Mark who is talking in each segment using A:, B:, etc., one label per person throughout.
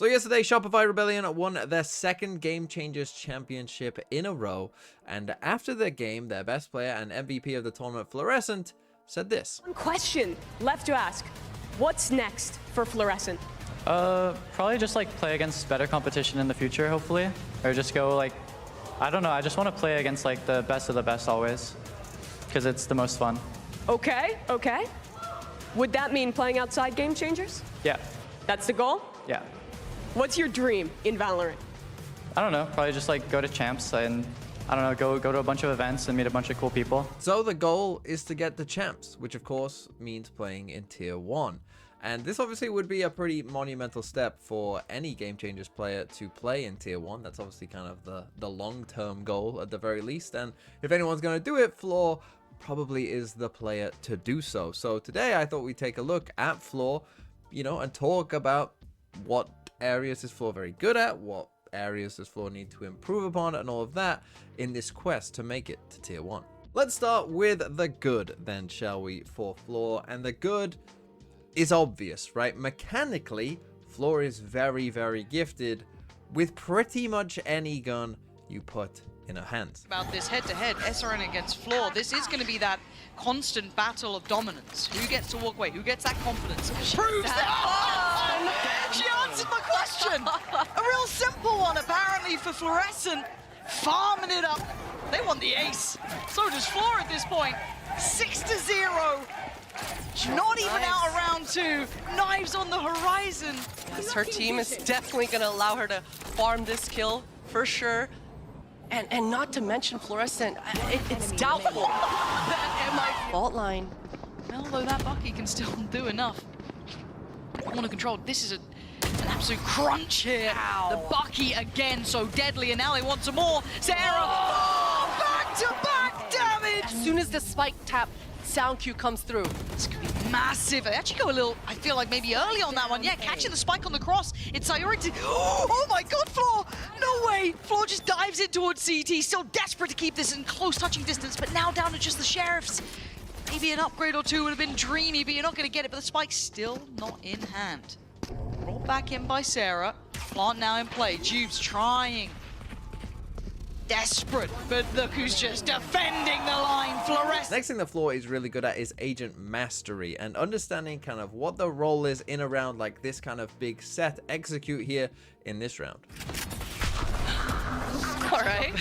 A: So yesterday, Shopify Rebellion won their second Game Changers Championship in a row, and after the game, their best player and MVP of the tournament, Florescent, said this.
B: One question left to ask. What's next for Fluorescent?
C: Probably just like play against better competition in the future, hopefully. Or just go like, I don't know, I just want to play against like the best of the best always, because it's the most fun.
B: Okay. Would that mean playing outside Game Changers?
C: Yeah.
B: That's the goal?
C: Yeah.
B: What's your dream in Valorant?
C: I don't know, probably just like go to champs and I don't know, go to a bunch of events and meet a bunch of cool people.
A: So the goal is to get the champs, which of course means playing in Tier 1. And this obviously would be a pretty monumental step for any Game Changers player to play in Tier 1. That's obviously kind of the long-term goal at the very least. And if anyone's going to do it, Floor probably is the player to do so. So today I thought we'd take a look at Floor, you know, and talk about what areas is Floor very good at, what areas does Floor need to improve upon, and all of that in this quest to make it to Tier 1. Let's start with the good then, shall we, for Floor. And the good is obvious, right? Mechanically, Floor is very, very gifted with pretty much any gun you put in her hands.
D: About this head-to-head, SRN against Floor, this is going to be that constant battle of dominance. Who gets to walk away? Who gets that confidence? Proves that! She answered my question! A real simple one, apparently, for Florescent. Farming it up. They want the ace. So does Floor at this point. 6-0. She's not even out of round 2. Knives on the horizon.
E: Yes, her team is definitely going to allow her to farm this kill, for sure. And not to mention Fluorescent, it's doubtful that MI fault line.
D: Well, though that Bucky can still do enough. I want to control. This is an absolute crunch here. Ow. The Bucky again, so deadly, and now they want some more. Sarah, back-to-back damage!
E: As soon as the spike tap sound cue comes through.
D: This could be massive. They actually go a little, I feel like maybe early on that one. Yeah, catching the spike on the cross. It's priority. Oh my God, Floor! No way! Floor just dives in towards CT, still desperate to keep this in close touching distance, but now down to just the Sheriffs. Maybe an upgrade or two would have been dreamy, but you're not going to get it. But the spike's still not in hand. Brought back in by Sarah. Plant now in play. Jubes trying. Desperate, but look who's just defending the line. Fluorescent.
A: Next thing the Floor is really good at is agent mastery and understanding kind of what the role is in a round like this kind of big set. Execute here in this round.
D: All right.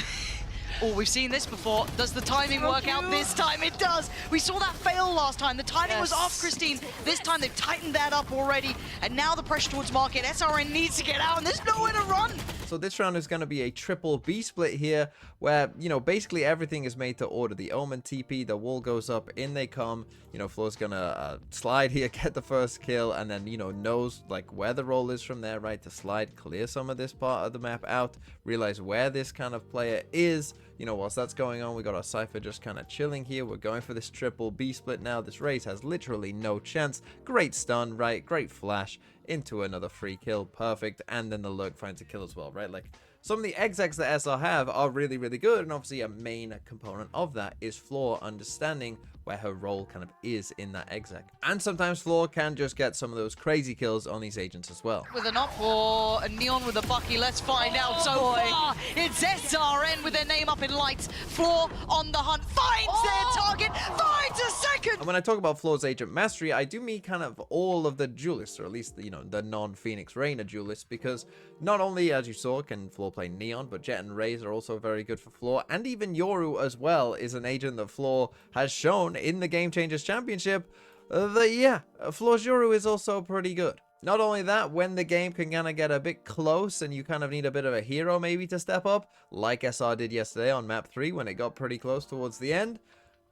D: Oh, we've seen this before. Does the timing work out this time? It does. We saw that fail last time. The timing was off, Christine. This time they've tightened that up already. And now the pressure towards market. SRN needs to get out, and there's nowhere to run.
A: So this round is going to be a triple B split here, where, you know, basically everything is made to order. The Omen TP, the wall goes up, in they come. You know, Floor's going to slide here, get the first kill, and then, you know, knows, like, where the roll is from there, right? To slide, clear some of this part of the map out, realize where this kind of player is. You know, whilst that's going on, we got our Cypher just kind of chilling here. We're going for this triple B split now. This Raze has literally no chance. Great stun, right? Great flash into another free kill. Perfect. And then the Lurk finds a kill as well, right? Like, some of the execs that SR have are really, really good. And obviously a main component of that is Floor understanding where her role kind of is in that exec. And sometimes Floor can just get some of those crazy kills on these agents as well.
D: With an up or a Neon with a Bucky, let's find out. So far, it's SRN with their name up in lights. Floor on the hunt, finds their target, finds a second.
A: And when I talk about Floor's agent mastery, I do mean kind of all of the duelists, or at least, you know, the non-Phoenix Reina duelists, because not only, as you saw, can Floor play Neon, but Jet and Raze are also very good for Floor, and even Yoru as well is an agent that Floor has shown in the Game Changers Championship Floor's Yoru is also pretty good. Not only that, when the game can kind of get a bit close and you kind of need a bit of a hero maybe to step up, like SR did yesterday on map 3 when it got pretty close towards the end,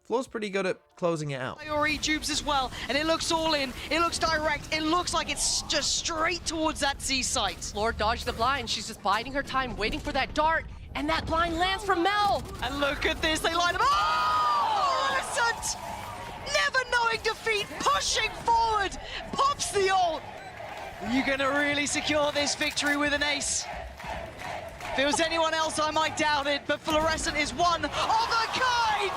A: Floor's pretty good at closing it out.
D: Priori Jubes as well, and it looks all in, it looks direct, it looks like it's just straight towards that C site.
E: Floor dodged the blind, she's just biding her time, waiting for that dart, and that blind lands from Mel!
D: And look at this, they line up. Oh! Fluorescent! Never knowing defeat, pushing forward, pops the ult. You're gonna really secure this victory with an ace. If it was anyone else, I might doubt it, but Fluorescent is one of a kind!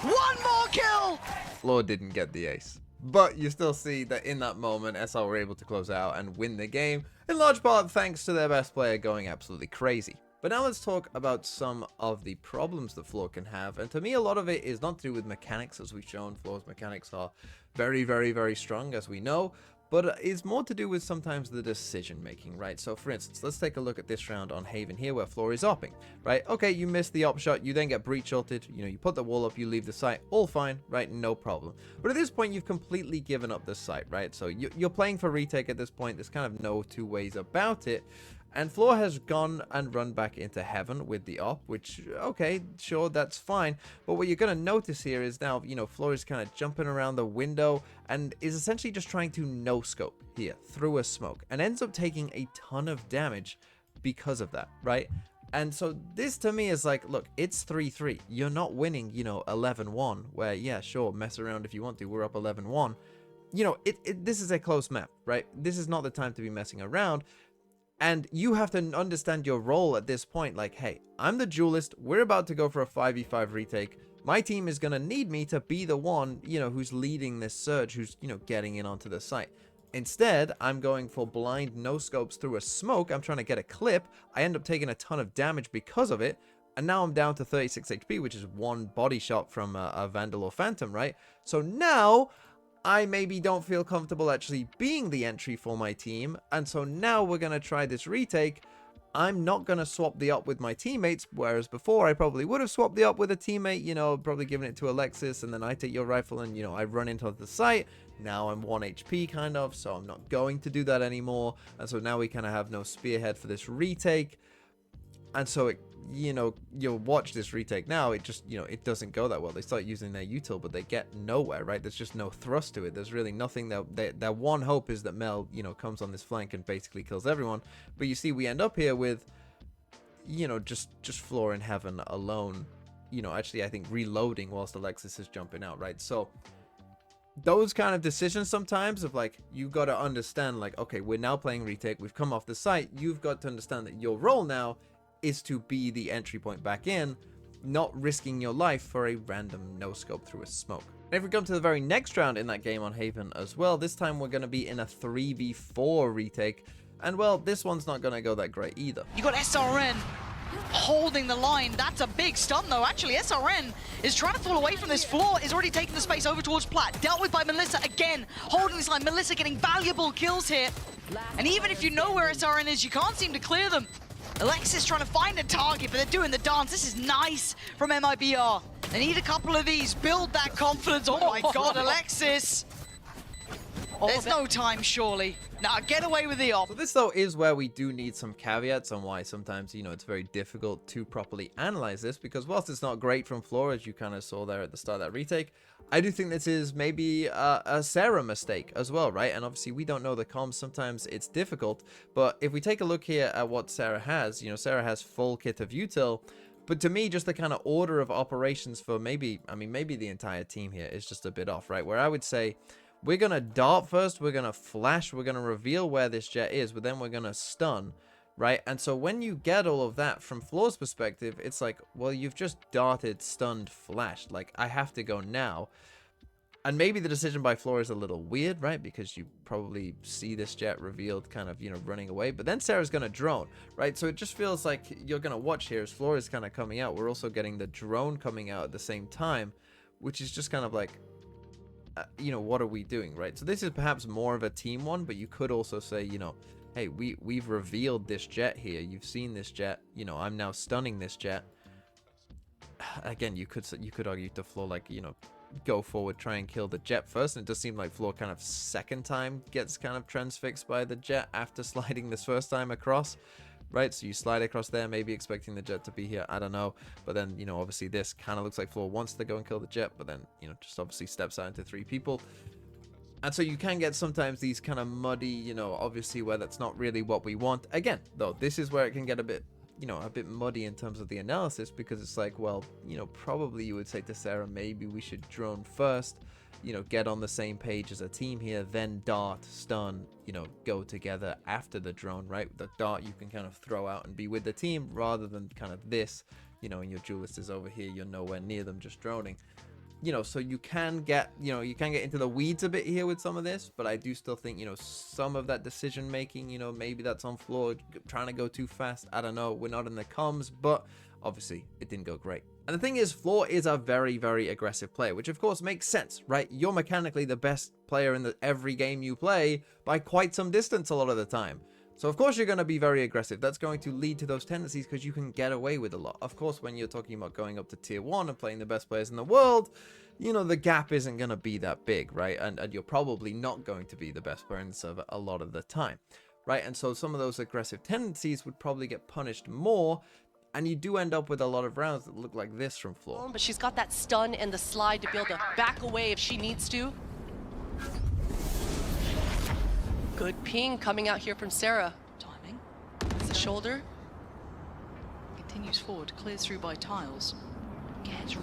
D: One more kill!
A: Floor didn't get the ace. But you still see that in that moment, SR were able to close out and win the game, in large part thanks to their best player going absolutely crazy. But now let's talk about some of the problems that Floor can have. And to me, a lot of it is not to do with mechanics, as we've shown. Floor's mechanics are very, very, very strong, as we know. But it's more to do with sometimes the decision making, right? So for instance, let's take a look at this round on Haven here where Floor is opping, right? Okay, you missed the op shot, you then get breach ulted, you know, you put the wall up, you leave the site, all fine, right? No problem. But at this point, you've completely given up the site, right? So you're playing for retake at this point. There's kind of no two ways about it. And Floor has gone and run back into Heaven with the op, which, okay, sure, that's fine. But what you're going to notice here is now, you know, Floor is kind of jumping around the window and is essentially just trying to no-scope here through a smoke and ends up taking a ton of damage because of that, right? And so this to me is like, look, it's 3-3. You're not winning, you know, 11-1, where, yeah, sure, mess around if you want to. We're up 11-1. You know, this is a close map, right? This is not the time to be messing around. And you have to understand your role at this point. Like, hey, I'm the duelist. We're about to go for a 5v5 retake. My team is going to need me to be the one, you know, who's leading this surge, who's, you know, getting in onto the site. Instead, I'm going for blind no-scopes through a smoke. I'm trying to get a clip. I end up taking a ton of damage because of it. And now I'm down to 36 HP, which is one body shot from a Vandal or Phantom, right? So now I maybe don't feel comfortable actually being the entry for my team, and so now we're going to try this retake. I'm not going to swap the op with my teammates, whereas before I probably would have swapped the op with a teammate, you know, probably giving it to Alexis, and then I take your rifle and, you know, I run into the site. Now I'm 1 HP kind of, so I'm not going to do that anymore, and so now we kind of have no spearhead for this retake. And so it, you know, you'll watch this retake now, it just, you know, it doesn't go that well. They start using their util, but they get nowhere, right? There's just no thrust to it. There's really nothing. Their one hope is that Mel, you know, comes on this flank and basically kills everyone. But you see, we end up here with, you know, just Floor in Heaven alone, you know, actually, I think reloading whilst Alexis is jumping out, right? So those kind of decisions sometimes of like, you've got to understand, like, okay, we're now playing retake. We've come off the site. You've got to understand that your role now is to be the entry point back in, not risking your life for a random no-scope through a smoke. And if we come to the very next round in that game on Haven as well, this time we're going to be in a 3v4 retake. And well, this one's not going to go that great either.
D: You got SRN holding the line. That's a big stun though. Actually, SRN is trying to fall away from this. Floor is already taking the space over towards Plat. Dealt with by Melissa again, holding this line. Melissa getting valuable kills here. And even if you know where SRN is, you can't seem to clear them. Alexis trying to find a target, but they're doing the dance. This is nice from MIBR. They need a couple of these, build that confidence. Oh my god, Alexis. There's no time, surely. Now get away with the op.
A: So this, though, is where we do need some caveats on why sometimes, you know, it's very difficult to properly analyze this, because whilst it's not great from Floor, as you kind of saw there at the start of that retake, I do think this is maybe a Sarah mistake as well, right? And obviously we don't know the comms. Sometimes it's difficult, but if we take a look here at what Sarah has, you know, Sarah has full kit of util. But to me, just the kind of order of operations for maybe, I mean, maybe the entire team here is just a bit off, right? Where I would say, we're going to dart first, we're going to flash, we're going to reveal where this jet is, but then we're going to stun, right? And so when you get all of that from Floor's perspective, it's like, well, you've just darted, stunned, flashed. Like, I have to go now. And maybe the decision by Floor is a little weird, right? Because you probably see this jet revealed kind of, you know, running away. But then Sarah's going to drone, right? So it just feels like you're going to watch here as Floor is kind of coming out. We're also getting the drone coming out at the same time, which is just kind of like, you know, what are we doing, right? So this is perhaps more of a team one, but you could also say, you know, hey, we've revealed this jet here. You've seen this jet. You know, I'm now stunning this jet. Again, you could argue to Floor, like, you know, go forward, try and kill the jet first. And it does seem like Floor kind of second time gets kind of transfixed by the jet after sliding this first time across. Right, so you slide across there, maybe expecting the jet to be here, I don't know. But then, you know, obviously this kind of looks like Floor wants to go and kill the jet, but then, you know, just obviously steps out into 3 people. And so you can get sometimes these kind of muddy, you know, obviously where that's not really what we want. Again, though, this is where it can get a bit, you know, a bit muddy in terms of the analysis, because it's like, well, you know, probably you would say to Sarah, maybe we should drone first, you know, get on the same page as a team here, then dart, stun, you know, go together after the drone, right? The dart you can kind of throw out and be with the team, rather than kind of this, you know, and your duelist is over here, you're nowhere near them, just droning. you know, so you can get, you know, you can get into the weeds a bit here with some of this, but I do still think, you know, some of that decision making, you know, maybe that's on Floor trying to go too fast. I don't know. We're not in the comms, but obviously it didn't go great. And the thing is, Floor is a very, very aggressive player, which of course makes sense, right? You're mechanically the best player in every game you play by quite some distance a lot of the time. So of course you're going to be very aggressive. That's going to lead to those tendencies because you can get away with a lot. Of course, when you're talking about going up to tier 1 and playing the best players in the world, you know, the gap isn't going to be that big, right? And you're probably not going to be the best player in the server a lot of the time, right? And so some of those aggressive tendencies would probably get punished more, and you do end up with a lot of rounds that look like this from Floor.
E: But she's got that stun and the slide to be able to back away if she needs to. Good ping coming out here from Sarah.
D: Timing.
E: It's the shoulder.
D: Continues forward, clears through by tiles. Gets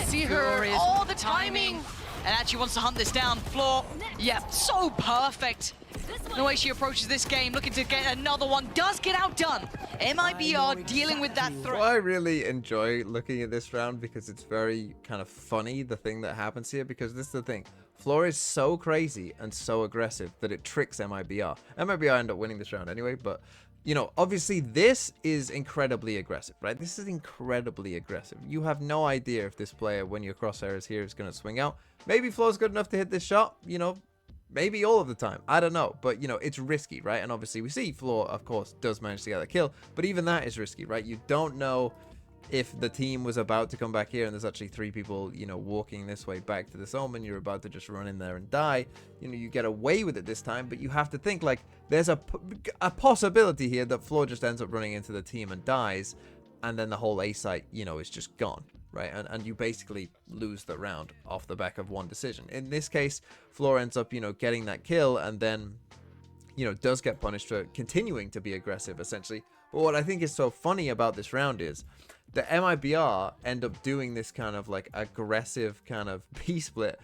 E: See her. Oh, the timing.
D: And actually wants to hunt this down. Floor. Yeah, so perfect. The way she approaches this game, looking to get another one, does get outdone. MIBR dealing with that threat.
A: Well, I really enjoy looking at this round because it's very kind of funny, the thing that happens here, because this is the thing. Floor is so crazy and so aggressive that it tricks MIBR. MIBR end up winning this round anyway, but, you know, obviously this is incredibly aggressive, right? This is incredibly aggressive. You have no idea if this player, when your crosshair is here, is going to swing out. Maybe Floor's good enough to hit this shot, you know, maybe all of the time. I don't know. But, you know, it's risky, right? And obviously we see Floor, of course, does manage to get a kill. But even that is risky, right? You don't know if the team was about to come back here and there's actually 3 people, you know, walking this way back to this Omen. You're about to just run in there and die. You know, you get away with it this time. But you have to think, like, there's a possibility here that Floor just ends up running into the team and dies. And then the whole A site, you know, is just gone. Right, and you basically lose the round off the back of one decision. In this case, Floor ends up, you know, getting that kill and then, you know, does get punished for continuing to be aggressive, essentially. But what I think is so funny about this round is the MIBR end up doing this kind of like aggressive kind of B-split.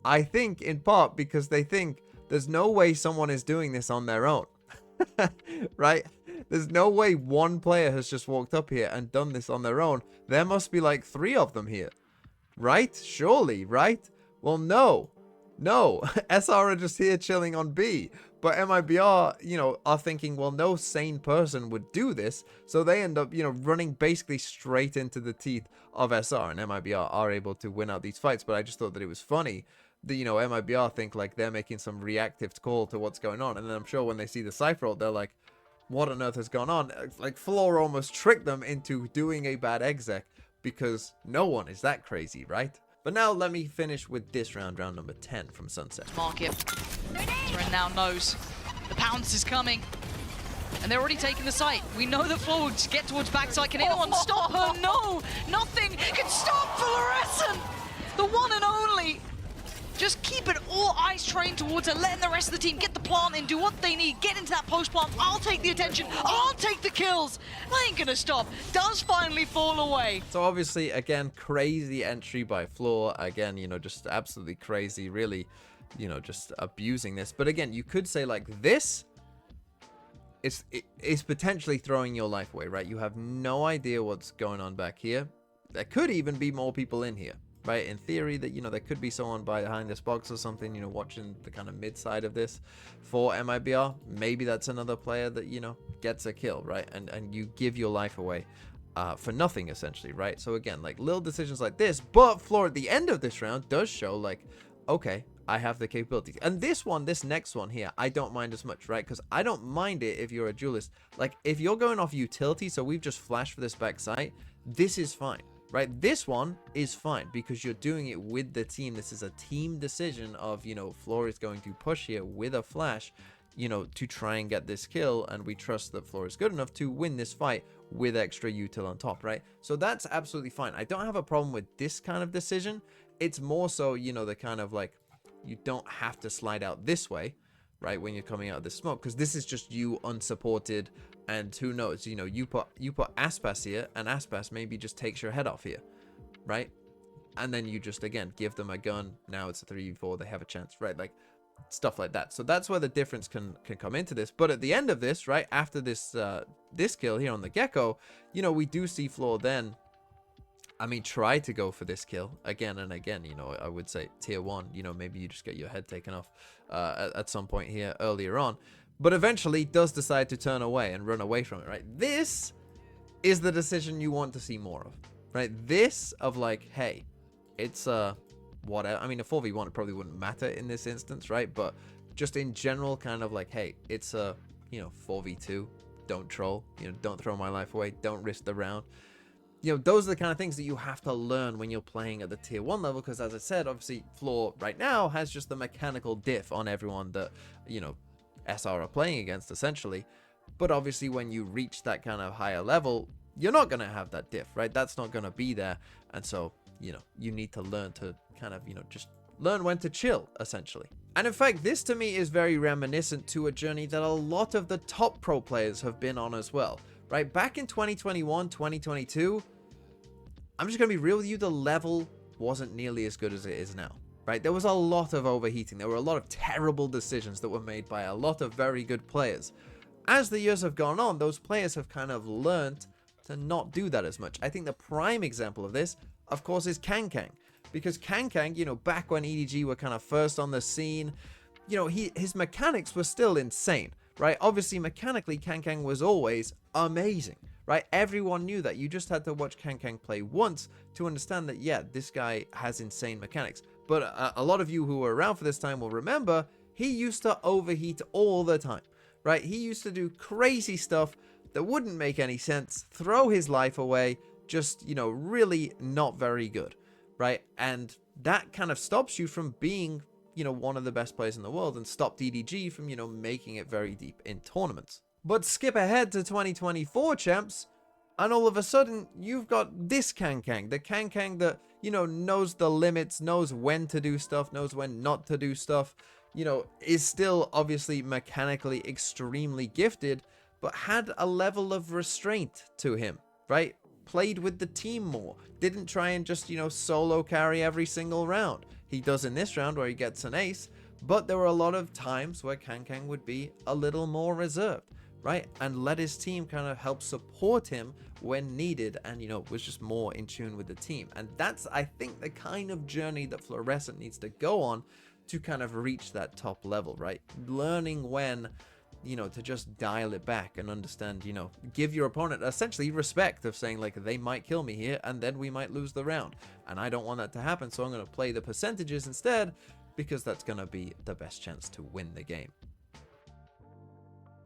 A: I think in part because they think there's no way someone is doing this on their own. Right? There's no way one player has just walked up here and done this on their own. There must be like 3 of them here. Right? Surely, right? Well, no. No. SR are just here chilling on B. But MIBR, you know, are thinking, well, no sane person would do this. So they end up, you know, running basically straight into the teeth of SR. And MIBR are able to win out these fights. But I just thought that it was funny that, you know, MIBR think like they're making some reactive call to what's going on. And then I'm sure when they see the Cypher ult, they're like, what on earth has gone on? Like, Floor almost tricked them into doing a bad exec because no one is that crazy, right? But now let me finish with this round, round number 10 from Sunset.
D: Market. Ren now knows the pounce is coming. And they're already taking the site. We know that Floor will get towards backside. Can anyone stop her? No! Nothing can stop Fluorescent! The one and only! Just keep it all eyes trained towards her, letting the rest of the team get the plant in, do what they need, get into that post plant. I'll take the attention, I'll take the kills. I ain't gonna stop. Does finally fall away.
A: So obviously, again, crazy entry by Floor. Again, you know, just absolutely crazy, really, you know, just abusing this. But again, you could say like this is potentially throwing your life away, right? You have no idea what's going on back here. There could even be more people in here. Right, in theory, that, you know, there could be someone behind this box or something, you know, watching the kind of mid side of this for MIBR. Maybe that's another player that, you know, gets a kill, right? And you give your life away for nothing, essentially, right? So again, like little decisions like this, but Floor at the end of this round does show like, okay, I have the capabilities. And this one, this next one here, I don't mind as much, right? Because I don't mind it if you're a duelist. Like, if you're going off utility, so we've just flashed for this back site, this is fine. Right, this one is fine because you're doing it with the team. This is a team decision of, you know, Floor is going to push here with a flash, you know, to try and get this kill. And we trust that Floor is good enough to win this fight with extra util on top, right? So that's absolutely fine. I don't have a problem with this kind of decision. It's more so, you know, the kind of like, you don't have to slide out this way, right, when you're coming out of the smoke, because this is just you unsupported. And who knows, you know, you put Aspas here, and Aspas maybe just takes your head off here, right? And then you just, again, give them a gun. Now it's a 3v4, they have a chance, right? Like, stuff like that. So that's where the difference can come into this. But at the end of this, right, after this this kill here on the Gecko, you know, we do see Floor then I mean, try to go for this kill again and again. You know, I would say tier 1, you know, maybe you just get your head taken off at some point here earlier on. But eventually does decide to turn away and run away from it, right? This is the decision you want to see more of, right? This of like, hey, it's whatever. I mean, a 4v1 probably wouldn't matter in this instance, right? But just in general, kind of like, hey, it's a, you know, 4v2. Don't troll, you know, don't throw my life away. Don't risk the round. You know, those are the kind of things that you have to learn when you're playing at the tier 1 level, because as I said, obviously Floor right now has just the mechanical diff on everyone that, you know, SR are playing against essentially. But obviously when you reach that kind of higher level, you're not going to have that diff, right? That's not going to be there. And so, you know, you need to learn to kind of, you know, just learn when to chill essentially. And in fact, this to me is very reminiscent to a journey that a lot of the top pro players have been on as well, right? Back in 2021, 2022, I'm just going to be real with you, the level wasn't nearly as good as it is now, right? There was a lot of overheating. There were a lot of terrible decisions that were made by a lot of very good players. As the years have gone on, those players have kind of learned to not do that as much. I think the prime example of this, of course, is Kang. Because Kang, you know, back when EDG were kind of first on the scene, you know, his mechanics were still insane, right? Obviously, mechanically, Kang was always amazing. Right? Everyone knew that. You just had to watch Kang play once to understand that, yeah, this guy has insane mechanics. But a lot of you who were around for this time will remember he used to overheat all the time, right? He used to do crazy stuff that wouldn't make any sense, throw his life away, just, you know, really not very good, right? And that kind of stops you from being, you know, one of the best players in the world and stopped EDG from, you know, making it very deep in tournaments. But skip ahead to 2024, champs, and all of a sudden, you've got this Kang, the Kang that, you know, knows the limits, knows when to do stuff, knows when not to do stuff, you know, is still obviously mechanically extremely gifted, but had a level of restraint to him, right? Played with the team more, didn't try and just, you know, solo carry every single round. He does in this round where he gets an ace, but there were a lot of times where Kang would be a little more reserved, right? And let his team kind of help support him when needed, and, you know, was just more in tune with the team. And that's, I think, the kind of journey that Florescent needs to go on to kind of reach that top level, right? Learning when, you know, to just dial it back and understand, you know, give your opponent essentially respect of saying, like, they might kill me here and then we might lose the round. And I don't want that to happen, so I'm going to play the percentages instead, because that's going to be the best chance to win the game.